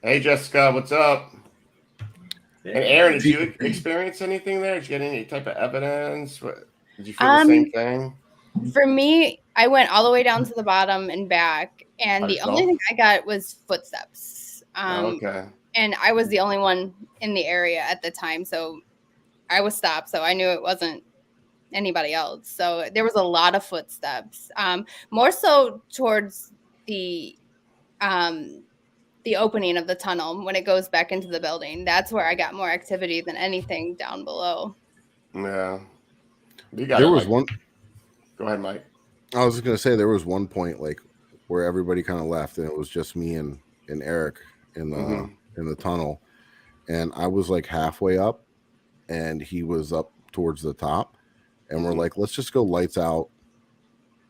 Hey, Jessica, what's up? And Erin, did you experience anything there? Did you get any type of evidence? Did you feel the same thing? For me, I went all the way down to the bottom and back, and the only thing I got was footsteps. Okay. And I was the only one in the area at the time, so I was stopped. So I knew it wasn't anybody else. So there was a lot of footsteps, more so towards the opening of the tunnel when it goes back into the building. That's where I got more activity than anything down below. Yeah. There was one. Go ahead, Mike. I was just gonna say there was one point like where everybody kind of left, and it was just me and Eric in the tunnel, and I was like halfway up, and he was up towards the top, and we're like, let's just go lights out,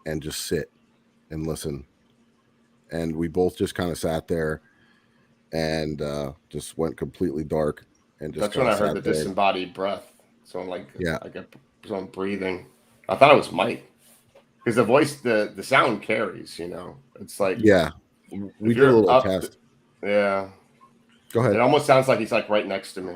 and just sit and listen, and we both just kind of sat there, and just went completely dark, and just. That's when I heard the disembodied breath. Someone like someone breathing. I thought it was Mike. Because the voice, the sound carries, you know. It's like we did a little test. Yeah. Go ahead. It almost sounds like he's like right next to me.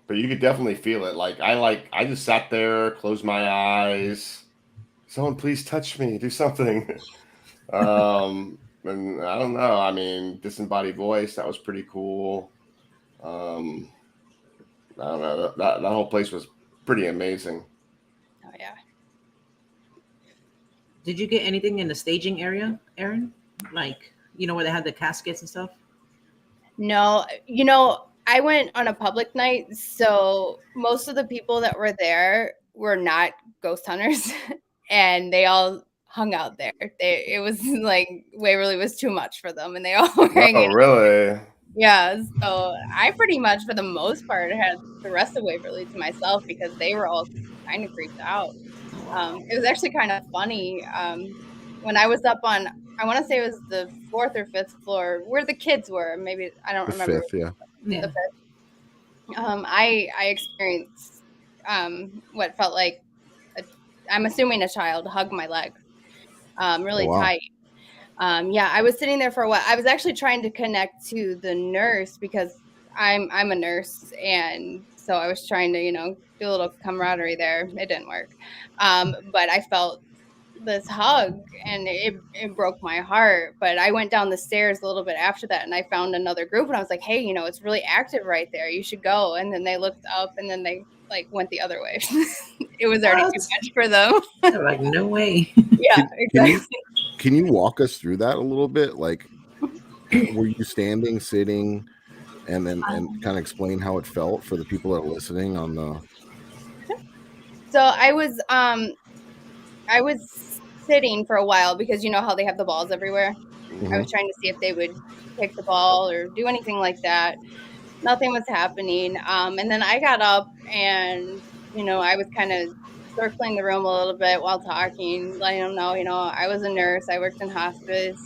But you could definitely feel it. I just sat there, closed my eyes. Someone please touch me, do something. And I don't know. I mean, disembodied voice, that was pretty cool. I don't know. That whole place was pretty amazing. Oh yeah. Did you get anything in the staging area, Erin? Like, where they had the caskets and stuff? No, I went on a public night, so most of the people that were there were not ghost hunters, and they all hung out there. It was like Waverly was too much for them, and they all were hanging Oh, out. really? Yeah, so I pretty much, for the most part, had the rest of Waverly to myself because they were all kind of creeped out. It was actually kind of funny. When I was up on, I want to say it was the 4th or 5th floor where the kids were. Maybe I don't The remember. 5th, yeah. The 5th. I experienced what felt like I'm assuming a child hugged my leg, really Wow. tight. Yeah, I was sitting there for a while. I was actually trying to connect to the nurse because I'm a nurse, and so I was trying to do a little camaraderie there. It didn't work, but I felt this hug, and it broke my heart. But I went down the stairs a little bit after that, and I found another group, and I was like, hey, it's really active right there. You should go. And then they looked up, and then they went the other way. It was already too much for them. They're like, no way. Yeah, exactly. Can you walk us through that a little bit? Like, were you standing, sitting, and kind of explain how it felt for the people that are listening on the? So I was sitting for a while because you know how they have the balls everywhere. I was trying to see if they would pick the ball or do anything like that. Nothing was happening. And then I got up and, I was kind of circling the room a little bit while talking, letting them know, I was a nurse. I worked in hospice.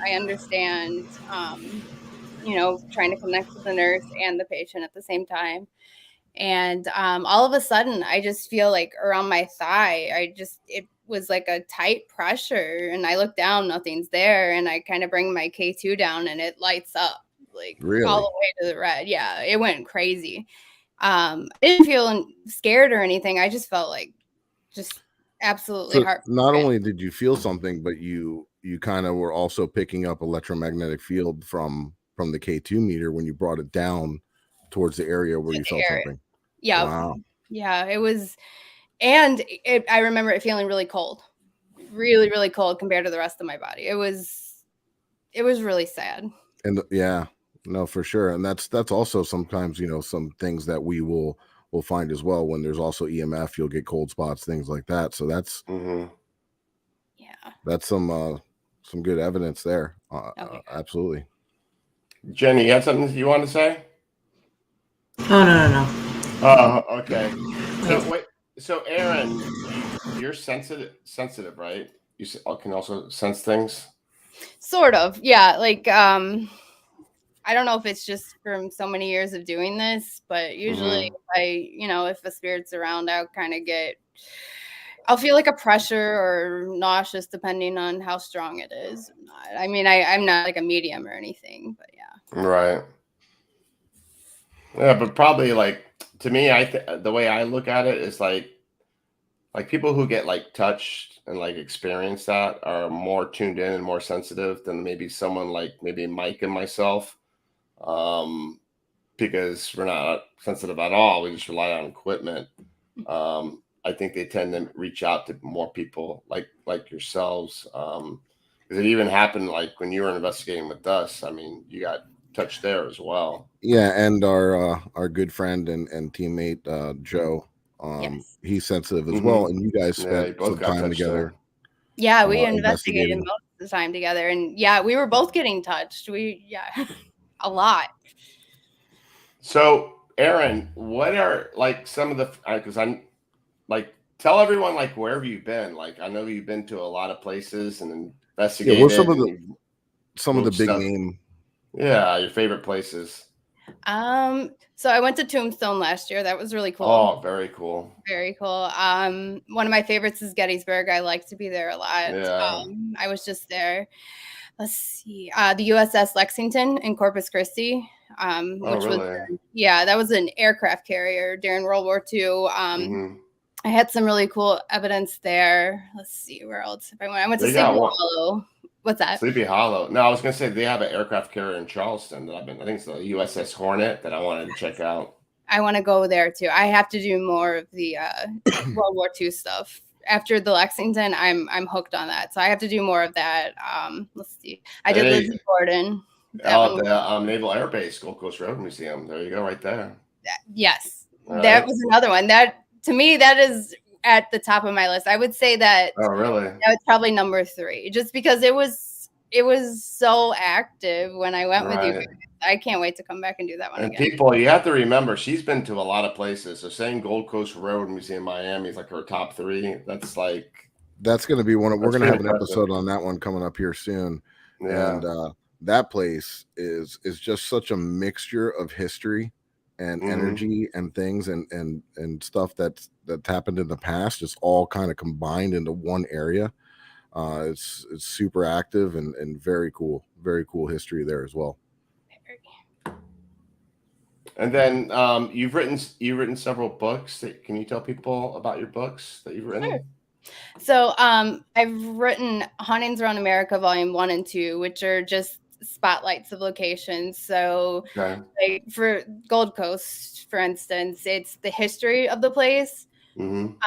I understand, trying to connect with the nurse and the patient at the same time. And all of a sudden, I just feel like around my thigh, it was like a tight pressure. And I look down, nothing's there. And I kind of bring my K2 down and it lights up like Really? all the way to the red. Yeah, it went crazy. I didn't feel scared or anything. I just felt like just absolutely heartbroken. Not only did you feel something, but you kind of were also picking up electromagnetic field from the K2 meter when you brought it down towards the area where you felt something. Yeah. Wow. Yeah, it was. And I remember it feeling really cold, really, really cold compared to the rest of my body. It was really sad. And yeah, no, for sure. And that's also sometimes, some things that we will find as well. When there's also EMF, you'll get cold spots, things like that. So that's, that's some good evidence there. Absolutely. Jenny, you had something you want to say? Oh, no. Oh, okay. So Erin, you're sensitive, right? You can also sense things. Sort of, yeah. Like, I don't know if it's just from so many years of doing this, but usually, if a spirit's around, I'll feel like a pressure or nauseous, depending on how strong it is. I mean, I'm not like a medium or anything, but yeah. Right. Yeah, but probably to me, the way I look at it is like people who get touched and experience that are more tuned in and more sensitive than maybe someone like maybe Mike and myself, because we're not sensitive at all. We just rely on equipment. I think they tend to reach out to more people like yourselves. Because it even happened when you were investigating with us. I mean, you got touched there as well. Yeah, and our good friend and teammate Joe, he's sensitive as well, and you guys spent some time together. Yeah, we investigated most of the time together, and yeah, we were both getting touched. A lot. So, Erin, what are some of the because I'm tell everyone wherever you've been. I know you've been to a lot of places and investigated. Yeah, what's some of the big stuff. name? Yeah, your favorite places. So I went to Tombstone last year. That was really cool. Oh, very cool. Very cool. One of my favorites is Gettysburg. I like to be there a lot. Yeah. I was just there. Let's see. The USS Lexington in Corpus Christi. Which really? that was an aircraft carrier during World War II. I had some really cool evidence there. Let's see where else. I went to Sleepy Hollow. What's that? Sleepy Hollow. No, I was gonna say they have an aircraft carrier in Charleston that I think it's the USS Hornet that I wanted to check out. I want to go there too. I have to do more of the World War II stuff. After the Lexington, I'm hooked on that. So I have to do more of that. Let's see. I did Lizzie Borden. The Naval Air Base, Gold Coast Road Museum. There you go, right there. Yes, All that right. was another one. That to me, that is at the top of my list. I would say that. Oh, really? That was probably number 3, just because it was so active when I went with you guys. I can't wait to come back and do that one And again. people, you have to remember, she's been to a lot of places. So saying Gold Coast Road Museum Miami is like her top 3. That's going to be one of, we're going to have an impressive. episode on that one coming up here soon. Yeah. And that place is just such a mixture of history and energy and things and stuff that's happened in the past, just all kind of combined into one area. It's super active and very cool history there as well. And then you've written several books. Can you tell people about your books that you've written? Sure. So I've written Hauntings Around America Volume 1 and 2, which are just spotlights of locations. So like for Gold Coast, for instance, it's the history of the place, and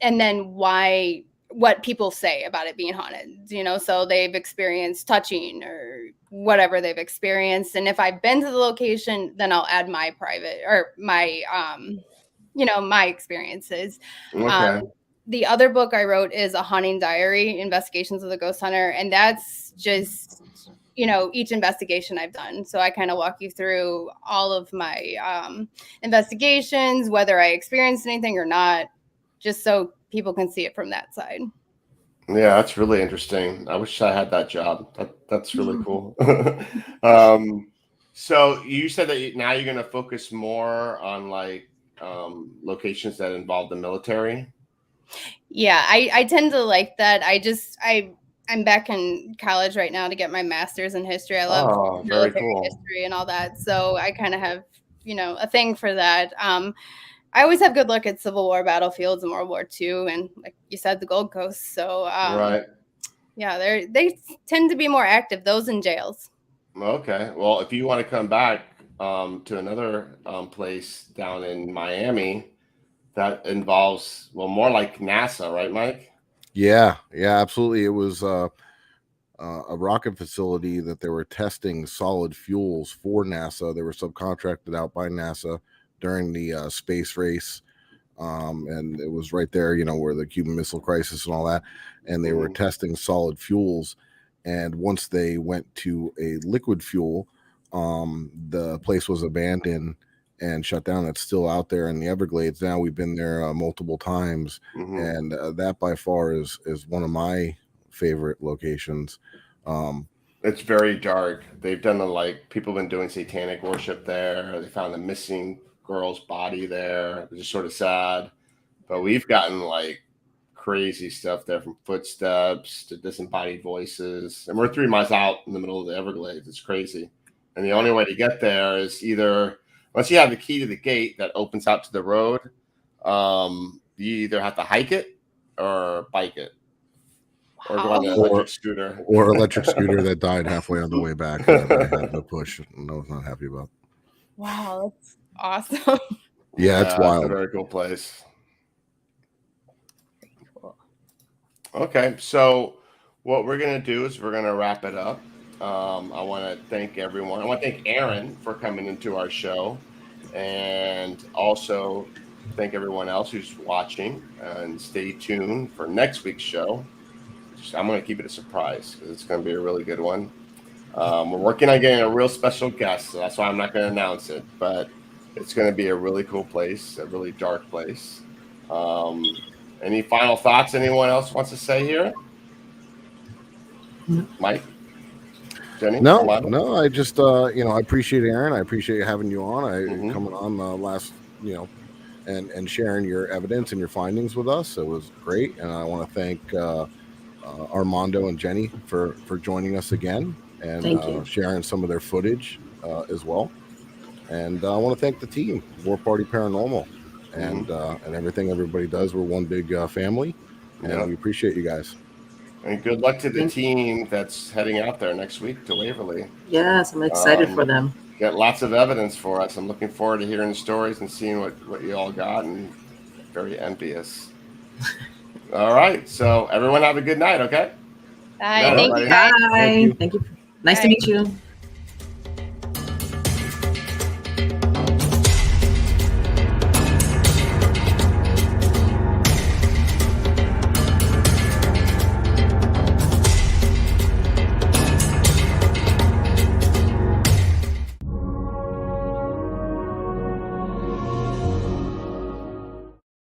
then what people say about it being haunted, so they've experienced touching or whatever they've experienced. And if I've been to the location, then I'll add my private or my, my experiences. Okay. The other book I wrote is A Haunting Diary, Investigations of the Ghost Hunter. And that's just, each investigation I've done. So I kind of walk you through all of my investigations, whether I experienced anything or not, just so people can see it from that side. Yeah, that's really interesting. I wish I had that job. That's really cool. So you said that now you're going to focus more on like locations that involve the military. Yeah, I tend to like that. I'm back in college right now to get my master's in history. I love military history and all that. So I kind of have, a thing for that. I always have good luck at Civil War battlefields and World War II, and like you said, the Gold Coast. So, yeah, they tend to be more active. Those in jails. Okay, well, if you want to come back to another place down in Miami that involves more like NASA, right, Mike? Yeah, absolutely. It was a rocket facility that they were testing solid fuels for NASA. They were subcontracted out by NASA during the space race, and it was right there, where the Cuban Missile Crisis and all that, and they were testing solid fuels. And once they went to a liquid fuel, the place was abandoned and shut down. It's still out there in the Everglades now. We've been there multiple times, and that by far is one of my favorite locations. It's very dark. They've done people have been doing satanic worship there. They found a missing girl's body there, which is sort of sad. But we've gotten crazy stuff there, from footsteps to disembodied voices. And we're 3 miles out in the middle of the Everglades. It's crazy. And the only way to get there is either, once you have the key to the gate that opens out to the road, you either have to hike it or bike it. Or go on an electric scooter. Or electric scooter that died halfway on the way back. That I had to push. I was not happy about. Wow, that's awesome. Yeah, it's wild. It's a very cool place. Cool. Okay, so what we're going to do is we're going to wrap it up. I want to thank everyone. I want to thank Erin for coming into our show, and also thank everyone else who's watching, and stay tuned for next week's show. I'm going to keep it a surprise because it's going to be a really good one. We're working on getting a real special guest, so that's why I'm not going to announce it, but it's going to be a really cool place, a really dark place. Any final thoughts anyone else wants to say here? Mike? Jenny? No, I just, I appreciate Erin. I appreciate having you on. Coming on last, and sharing your evidence and your findings with us. It was great. And I want to thank Armando and Jenny for joining us again and sharing some of their footage as well. And I want to thank the team, War Party Paranormal, and everything everybody does. We're one big family, and we appreciate you guys. And good luck to the team that's heading out there next week to Waverly. Yes, I'm excited for them. get lots of evidence for us. I'm looking forward to hearing the stories and seeing what you all got, and very envious. All right. So everyone have a good night, okay? Bye. Good night, Thank you everybody. guys. Bye. Thank you. Nice to Bye. meet you.